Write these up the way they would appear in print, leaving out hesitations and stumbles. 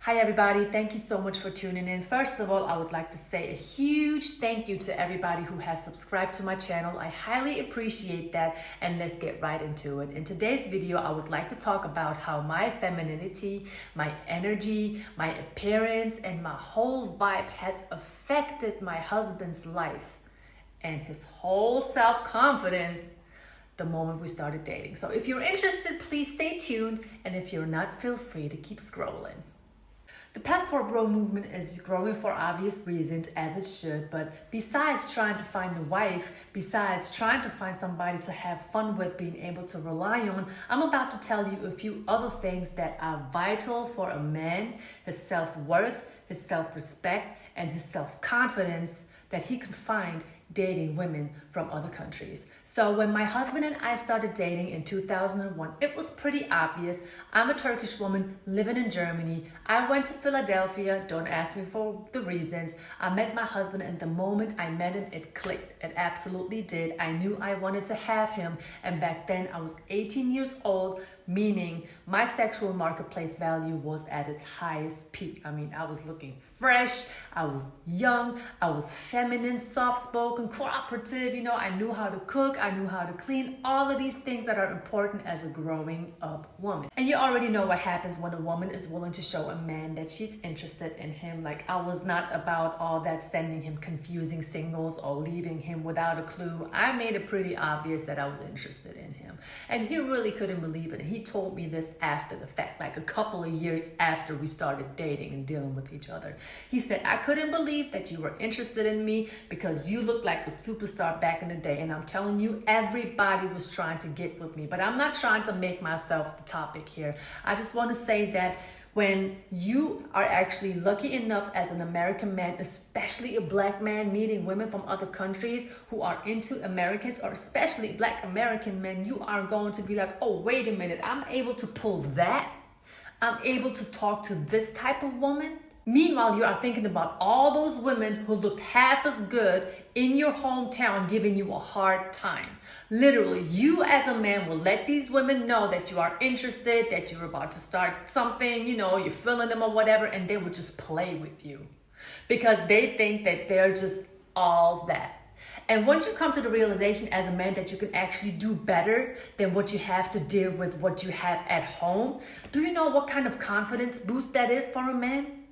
Hi everybody, thank you so much for tuning in. First of all, I would like to say a huge thank you to everybody who has subscribed to my channel. I highly appreciate that, and let's get right into it. In today's video, I would like to talk about how my femininity, my energy, my appearance, and my whole vibe has affected my husband's life and his whole self-confidence the moment we started dating. So if you're interested, please stay tuned, and if you're not, feel free to keep scrolling. The passport bro movement is growing for obvious reasons, as it should, but besides trying to find a wife, besides trying to find somebody to have fun with, being able to rely on, I'm about to tell you a few other things that are vital for a man, his self-worth, his self-respect, and his self-confidence that he can find dating women from other countries. So when my husband and I started dating in 2001, it was pretty obvious. I'm a Turkish woman living in Germany. I went to Philadelphia. Don't ask me for the reasons. I met my husband, and the moment I met him, it clicked. It absolutely did. I knew I wanted to have him. And back then I was 18 years old, meaning my sexual marketplace value was at its highest peak. I mean, I was looking fresh. I was young. I was feminine, soft-spoken, cooperative. I knew how to cook. I knew how to clean. All of these things that are important as a growing up woman. And you already know what happens when a woman is willing to show a man that she's interested in him. Like, I was not about all that sending him confusing signals or leaving him without a clue. I made it pretty obvious that I was interested in him. And he really couldn't believe it. He told me this after the fact, like a couple of years after we started dating and dealing with each other. He said, I couldn't believe that you were interested in me because you looked like a superstar back in the day. And I'm telling you, everybody was trying to get with me. But I'm not trying to make myself the topic here. I just want to say that when you are actually lucky enough as an American man, especially a black man, meeting women from other countries who are into Americans, or especially black American men, you are going to be like, oh, wait a minute, I'm able to pull that. I'm able to talk to this type of woman. Meanwhile, you are thinking about all those women who look half as good in your hometown giving you a hard time. Literally, you as a man will let these women know that you are interested, that you're about to start something, you're feeling them or whatever, and they will just play with you because they think that they're just all that. And once you come to the realization as a man that you can actually do better than what you have to deal with, what you have at home, do you know what kind of confidence boost that is for a man?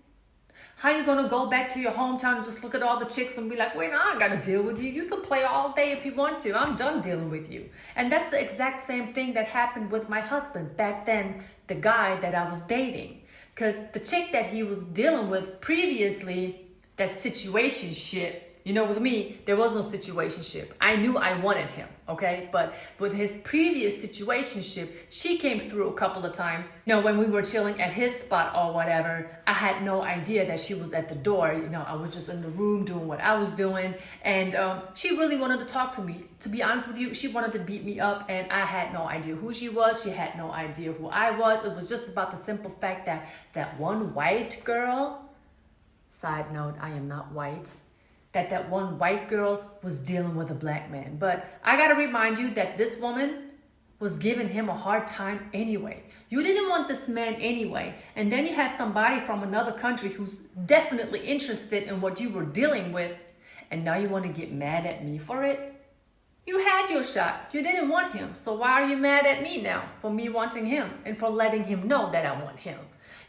How you gonna go back to your hometown and just look at all the chicks and be like, wait, I ain't gotta deal with you. You can play all day if you want to. I'm done dealing with you. And that's the exact same thing that happened with my husband back then, the guy that I was dating. Because the chick that he was dealing with previously, that situationship, with me, there was no situationship. I knew I wanted him, okay? But with his previous situationship, she came through a couple of times. When we were chilling at his spot or whatever, I had no idea that she was at the door. I was just in the room doing what I was doing. And she really wanted to talk to me. To be honest with you, she wanted to beat me up, and I had no idea who she was. She had no idea who I was. It was just about the simple fact that that one white girl, side note, I am not white, that one white girl was dealing with a black man. But I gotta remind you that this woman was giving him a hard time anyway. You didn't want this man anyway. And then you have somebody from another country who's definitely interested in what you were dealing with, and now you want to get mad at me for it? You had your shot. You didn't want him. So why are you mad at me now for me wanting him and for letting him know that I want him?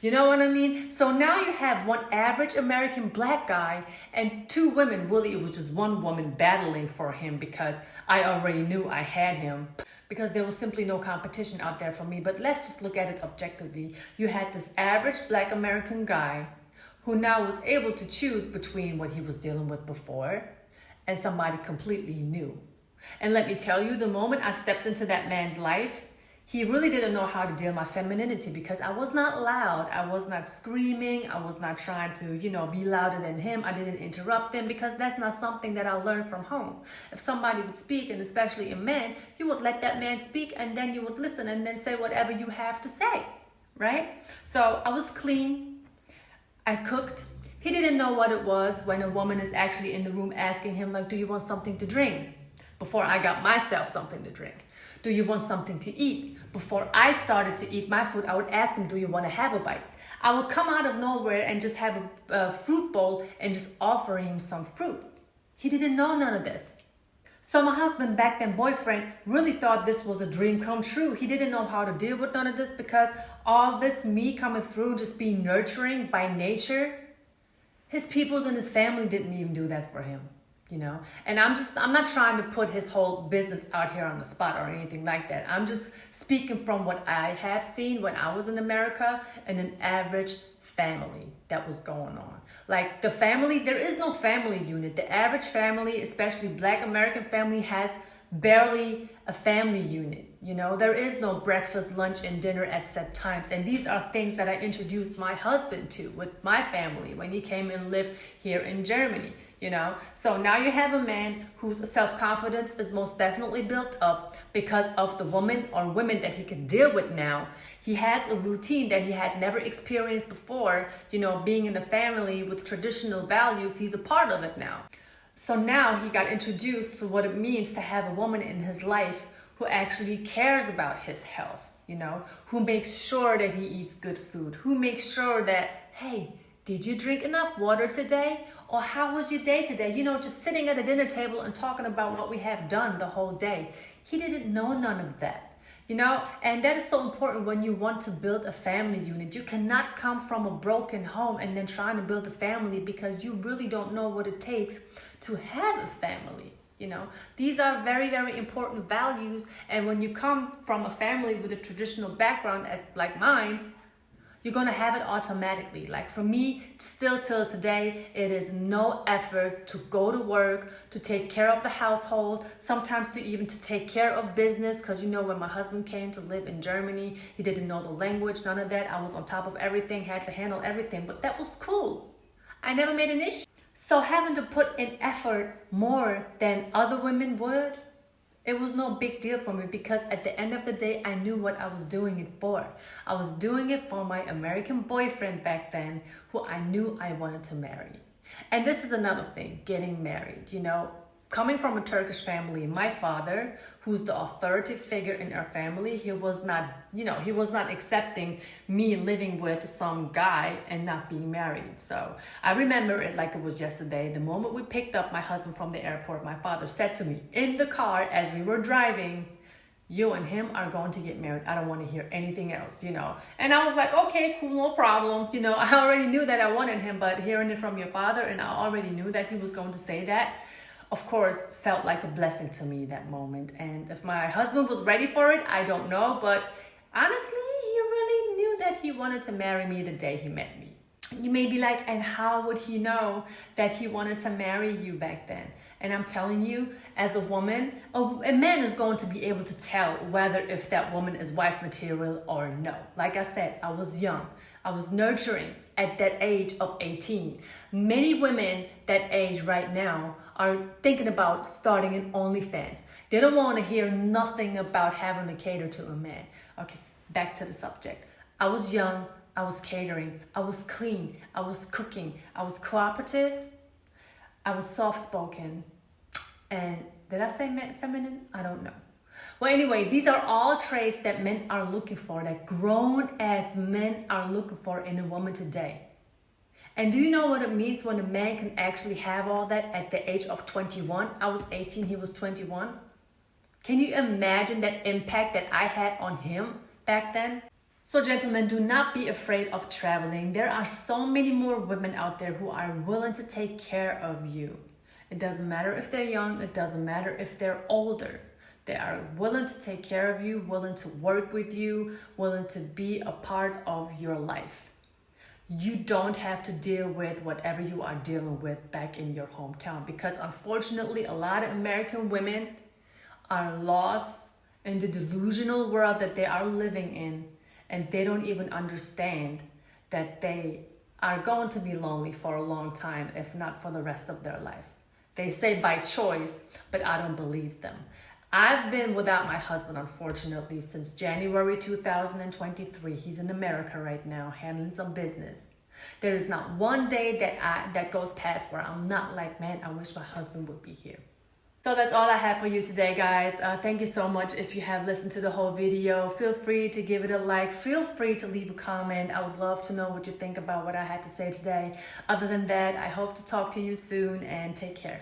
You know what I mean? So now you have one average American black guy and two women. Really, it was just one woman battling for him because I already knew I had him, because there was simply no competition out there for me. But let's just look at it objectively. You had this average black American guy who now was able to choose between what he was dealing with before and somebody completely new. And let me tell you, the moment I stepped into that man's life, he really didn't know how to deal with my femininity, because I was not loud. I was not screaming. I was not trying to, be louder than him. I didn't interrupt him, because that's not something that I learned from home. If somebody would speak, and especially a man, you would let that man speak, and then you would listen and then say whatever you have to say, right? So I was clean. I cooked. He didn't know what it was when a woman is actually in the room asking him, like, do you want something to drink? Before I got myself something to drink. Do you want something to eat? Before I started to eat my food, I would ask him, do you want to have a bite? I would come out of nowhere and just have a fruit bowl and just offer him some fruit. He didn't know none of this. So my husband, back then boyfriend, really thought this was a dream come true. He didn't know how to deal with none of this because all this me coming through, just being nurturing by nature, his peoples and his family didn't even do that for him, you know? And I'm not trying to put his whole business out here on the spot or anything like that. I'm just speaking from what I have seen when I was in America and an average family that was going on. Like the family, there is no family unit. The average family, especially Black American family, has barely a family unit. You know, there is no breakfast, lunch, and dinner at set times. And these are things that I introduced my husband to with my family when he came and lived here in Germany. You know, so now you have a man whose self-confidence is most definitely built up because of the woman or women that he can deal with now. He has a routine that he had never experienced before, you know, being in a family with traditional values. He's a part of it now. So now he got introduced to what it means to have a woman in his life who actually cares about his health, you know, who makes sure that he eats good food, who makes sure that, hey, did you drink enough water today? Or how was your day today? You know, just sitting at the dinner table and talking about what we have done the whole day. He didn't know none of that, you know, and that is so important when you want to build a family unit. You cannot come from a broken home and then trying to build a family because you really don't know what it takes to have a family. You know, these are very, very important values. And when you come from a family with a traditional background like mine's, you're going to have it automatically. Like for me, still till today, it is no effort to go to work, to take care of the household, sometimes to take care of business. Because, you know, when my husband came to live in Germany, he didn't know the language, none of that. I was on top of everything, had to handle everything, but that was cool. I never made an issue. So having to put in effort more than other women would, it was no big deal for me because at the end of the day, I knew what I was doing it for. I was doing it for my American boyfriend back then, who I knew I wanted to marry. And this is another thing, getting married, you know. Coming from a Turkish family, my father, who's the authority figure in our family, he was not, you know, he was not accepting me living with some guy and not being married. So I remember it like it was yesterday. The moment we picked up my husband from the airport, my father said to me in the car as we were driving, you and him are going to get married. I don't want to hear anything else, you know. And I was like, okay, cool, no problem. You know, I already knew that I wanted him, but hearing it from your father, and I already knew that he was going to say that, of course, felt like a blessing to me that moment. And if my husband was ready for it, I don't know. But honestly, he really knew that he wanted to marry me the day he met me. You may be like, and how would he know that he wanted to marry you back then? And I'm telling you, as a woman, a man is going to be able to tell whether if that woman is wife material or no. Like I said, I was young. I was nurturing at that age of 18. Many women that age right now are thinking about starting an OnlyFans. They don't want to hear nothing about having to cater to a man. Okay, back to the subject. I was young. I was catering. I was clean. I was cooking. I was cooperative. I was soft-spoken. And did I say feminine? I don't know. Well, anyway, these are all traits that men are looking for, that grown-ass men are looking for in a woman today. And do you know what it means when a man can actually have all that at the age of 21? I was 18, he was 21. Can you imagine that impact that I had on him back then? So gentlemen, do not be afraid of traveling. There are so many more women out there who are willing to take care of you. It doesn't matter if they're young, it doesn't matter if they're older. They are willing to take care of you, willing to work with you, willing to be a part of your life. You don't have to deal with whatever you are dealing with back in your hometown, because unfortunately, a lot of American women are lost in the delusional world that they are living in, and they don't even understand that they are going to be lonely for a long time, if not for the rest of their life. They say by choice, but I don't believe them. I've been without my husband, unfortunately, since January 2023. He's in America right now, handling some business. There is not one day that goes past where I'm not like, man, I wish my husband would be here. So that's all I have for you today, guys. Thank you so much. If you have listened to the whole video, feel free to give it a like. Feel free to leave a comment. I would love to know what you think about what I had to say today. Other than that, I hope to talk to you soon and take care.